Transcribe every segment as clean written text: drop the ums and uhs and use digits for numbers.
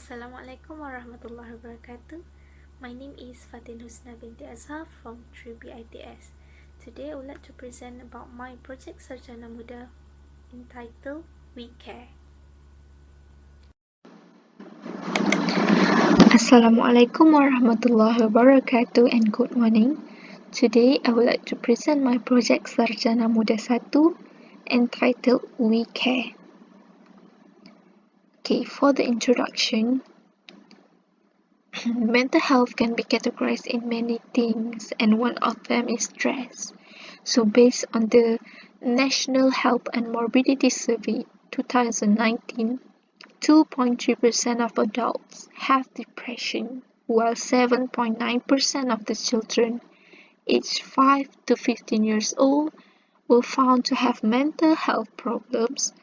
Assalamualaikum warahmatullahi wabarakatuh. My name is Fatin Husna binti Azhar from 3B ITS. Today I would like to present about my project Sarjana Muda entitled We Care. Assalamualaikum warahmatullahi wabarakatuh and good morning. Today I would like to present my project Sarjana Muda 1 entitled We Care. Okay, for the introduction, mental health can be categorized in many things and one of them is stress. So based on the National Health and Morbidity Survey 2019, 2.3% of adults have depression, while 7.9% of the children aged 5 to 15 years old were found to have mental health problems,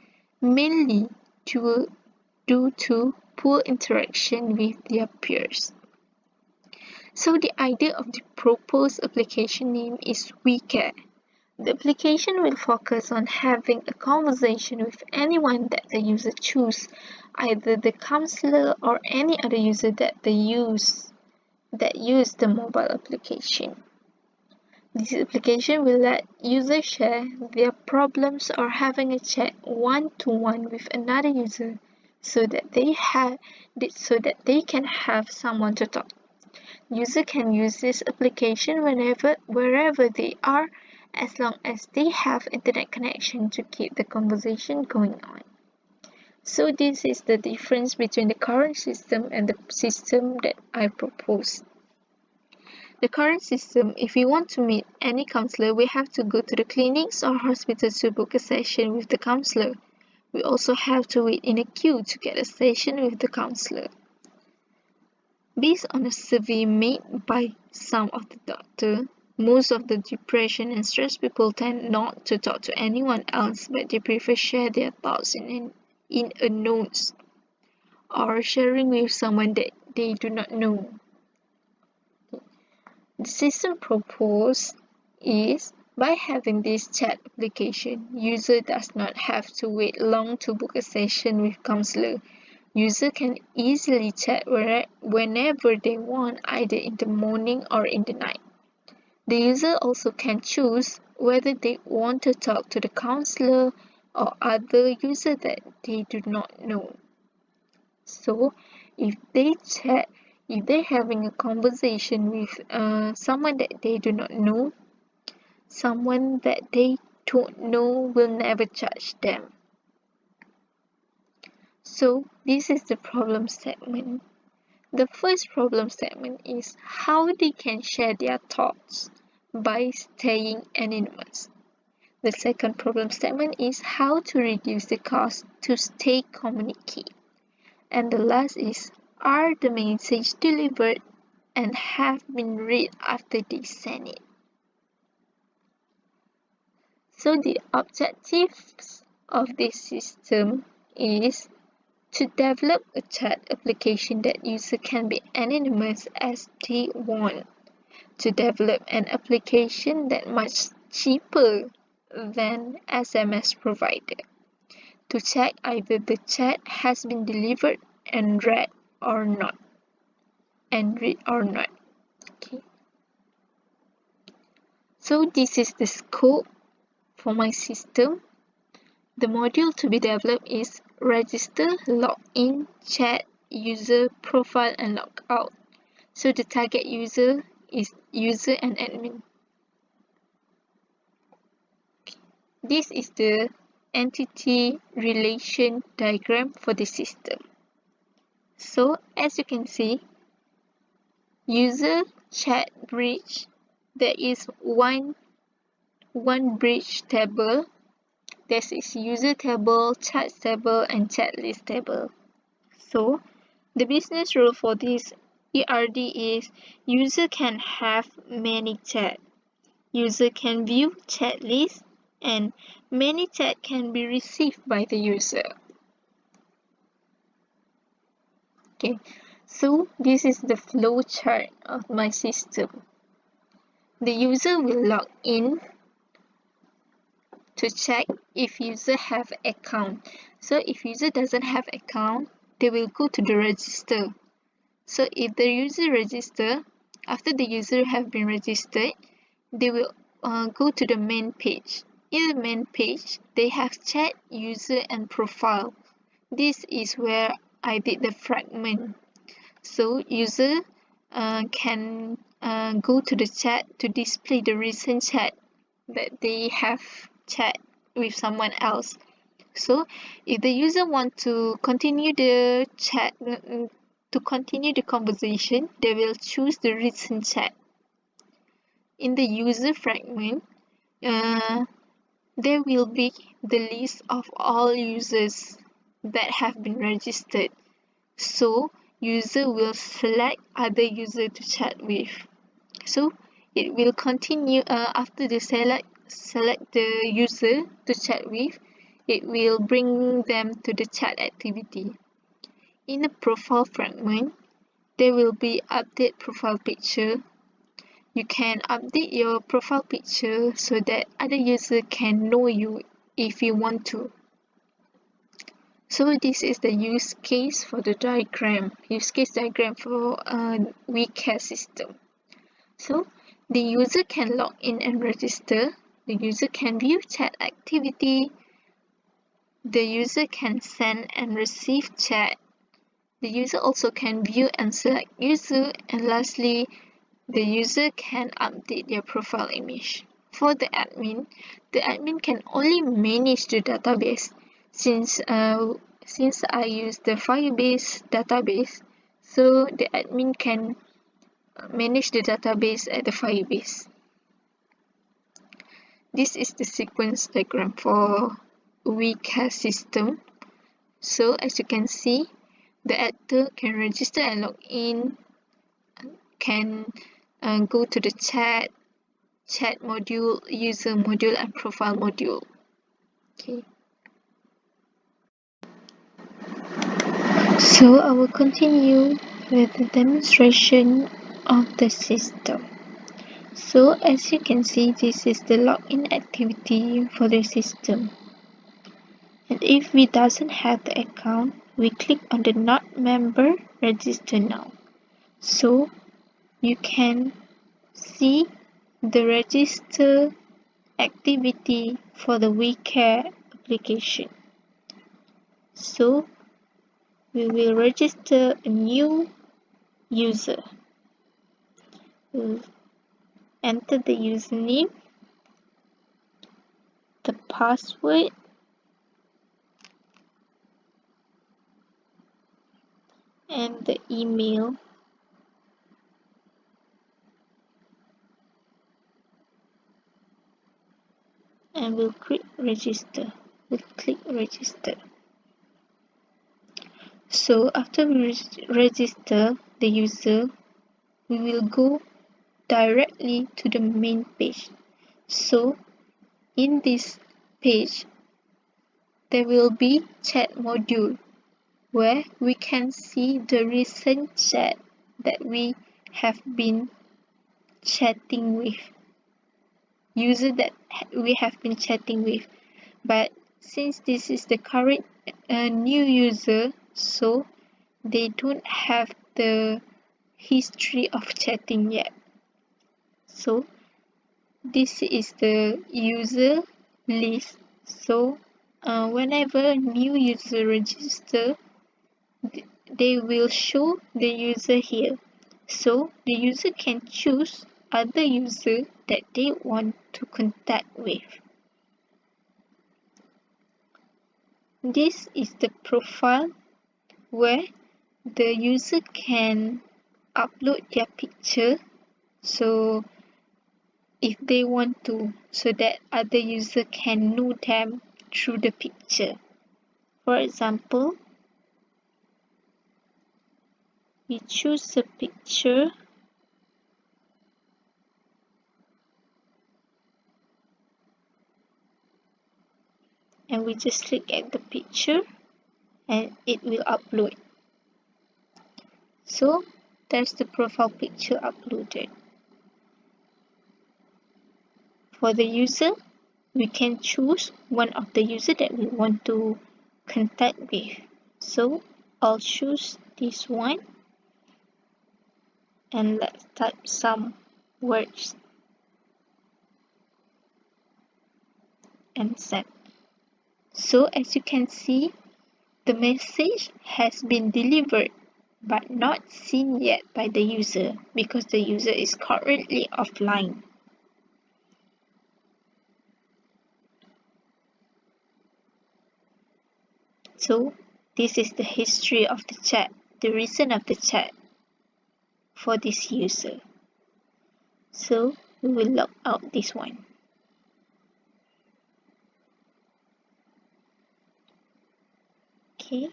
mainly due to poor interaction with their peers. So the idea of the proposed application name is We Care. The application will focus on having a conversation with anyone that the user chooses, either the counselor or any other user that use the mobile application. This application will let users share their problems or having a chat one-to-one with another user so that they can have someone to talk. User can use this application wherever they are, as long as they have internet connection to keep the conversation going on. So this is the difference between the current system and the system that I propose. The current system, if we want to meet any counselor, we have to go to the clinics or hospitals to book a session with the counselor. We also have to wait in a queue to get a session with the counselor. Based on a survey made by some of the doctors, most of the depression and stress people tend not to talk to anyone else, but they prefer share their thoughts in a notes or sharing with someone that they do not know. The system proposed is by having this chat application, user does not have to wait long to book a session with counselor. User can easily chat whenever they want, either in the morning or in the night. The user also can choose whether they want to talk to the counselor or other user that they do not know. So, if they're having a conversation with someone that they do not know, someone that they don't know will never judge them. So, this is the problem statement. The first problem statement is how they can share their thoughts by staying anonymous. The second problem statement is how to reduce the cost to stay communicate. And the last is, are the messages delivered and have been read after they send it? So the objectives of this system is to develop a chat application that user can be anonymous as they want. To develop an application that much cheaper than SMS provider. To check either the chat has been delivered and read or not. Okay. So this is the scope for my system. The module to be developed is register, login, chat, user, profile, and logout. So the target user is user and admin. This is the entity relation diagram for the system. So as you can see, user, chat, bridge, there is one bridge table. This is user table, chat table, and chat list table. So the business rule for this ERD is user can have many chat. User can view chat list and many chat can be received by the user. Okay, so this is the flow chart of my system. The user will log in to check if user have account. So if user doesn't have account, they will go to the register. So if the user register, after the user have been registered, they will go to the main page. In the main page, they have chat, user, and profile. This is where I did the fragment. So user can go to the chat to display the recent chat that they have chat with someone else. So if the user want to continue the chat, to continue the conversation, they will choose the recent chat. In the user fragment, there will be the list of all users that have been registered. So user will select other user to chat with. So it will continue after the select the user to chat with, it will bring them to the chat activity. In the profile fragment, there will be update profile picture. You can update your profile picture so that other user can know you if you want to. So this is the use case for the diagram, use case diagram for a WeCare system. So the user can log in and register. The user can view chat activity. The user can send and receive chat. The user also can view and select user. And lastly, the user can update their profile image. For the admin can only manage the database. Since I use the Firebase database, so the admin can manage the database at the Firebase. This is the sequence diagram for WeCare system. So as you can see, the actor can register and log in, can go to the chat module, user module, and profile module. Okay. So I will continue with the demonstration of the system. So as you can see, this is the login activity for the system. And if we doesn't have the account, we click on the not member, register now. So you can see the register activity for the WeCare application. So we will register a new user. We'll enter the username, the password, and the email. And we'll click register. So after we register the user, we will go directly to the main page. So in this page, there will be chat module where we can see the recent chat that we have been chatting with, user that we have been chatting with. But since this is the current new user, so they don't have the history of chatting yet. So this is the user list. So whenever new user register, they will show the user here. So the user can choose other user that they want to contact with. This is the profile where the user can upload their picture, so if they want to, so that other user can know them through the picture. For example, we choose a picture and we just click at the picture and it will upload. So that's the profile picture uploaded. For the user, we can choose one of the user that we want to contact with. So I'll choose this one and let's type some words and send. So as you can see, the message has been delivered but not seen yet by the user because the user is currently offline. So this is the history of the chat, the reason of the chat for this user. So we will log out this one. Okay,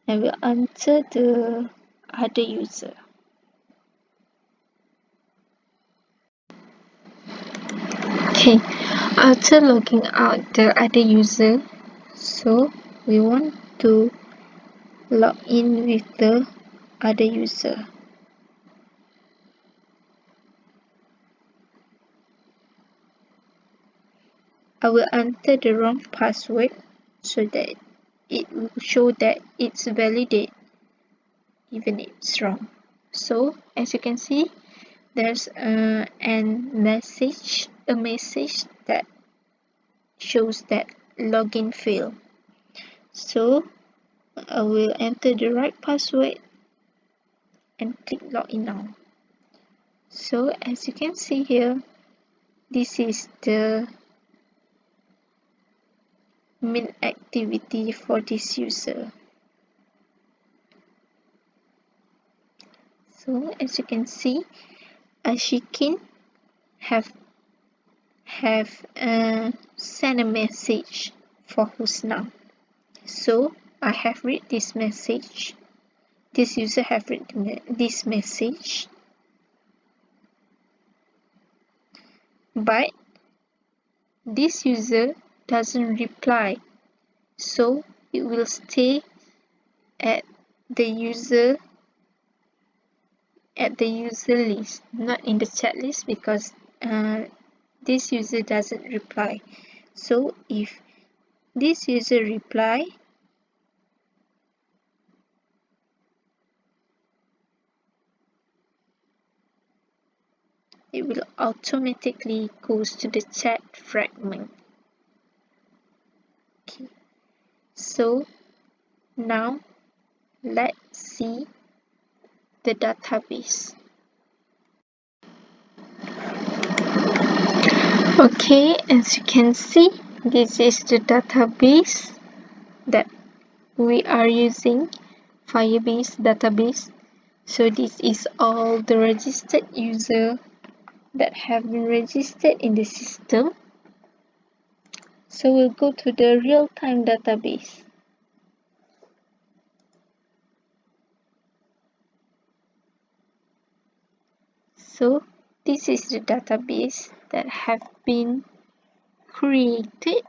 and we'll enter the other user. Okay, after logging out the other user, so we want to log in with the other user. I will enter the wrong password so that it will show that it's validate even if it's wrong. So as you can see, there's a message that shows that login failed. So I will enter the right password and click login now. So as you can see here, this is the main activity for this user. So as you can see, Ashikin have sent a message for Husna. So I have read this message. This user have read this message, but this user doesn't reply. So it will stay at the user list, not in the chat list because this user doesn't reply. So if this user reply, it will automatically goes to the chat fragment. Okay. So now let's see the database. Okay, as you can see, this is the database that we are using, Firebase database. So this is all the registered user that have been registered in the system. So we'll go to the real-time database. So this is the database that have been created.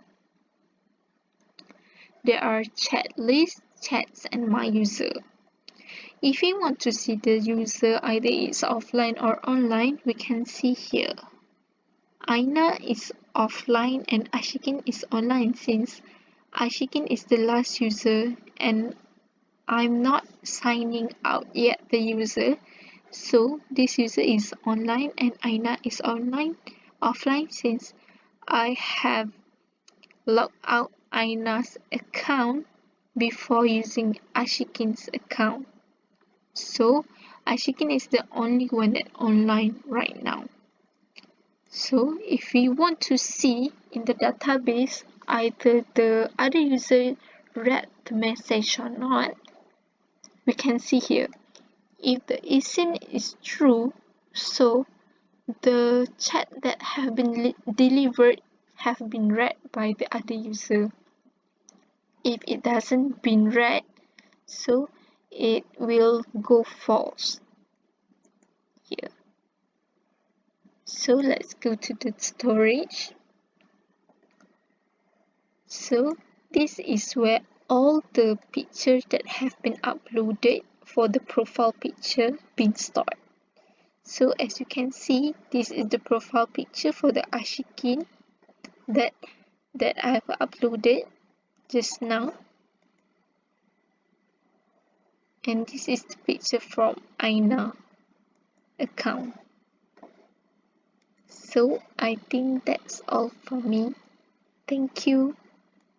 There are chat lists, chats, and my user. If we want to see the user either is offline or online, we can see here. Aina is offline and Ashikin is online since Ashikin is the last user and I'm not signing out yet the user. So this user is online and Aina is offline since I have logged out Aina's account before using Ashikin's account. So Ashikin is the only one that online right now. So if we want to see in the database either the other user read the message or not, we can see here. If the ISIN is true, so the chat that have been delivered have been read by the other user. If it doesn't been read, so it will go false here. So let's go to the storage. So this is where all the pictures that have been uploaded for the profile picture been stored. So as you can see, this is the profile picture for the Ashikin that I've uploaded just now. And this is the picture from Aina account. So I think that's all for me. Thank you.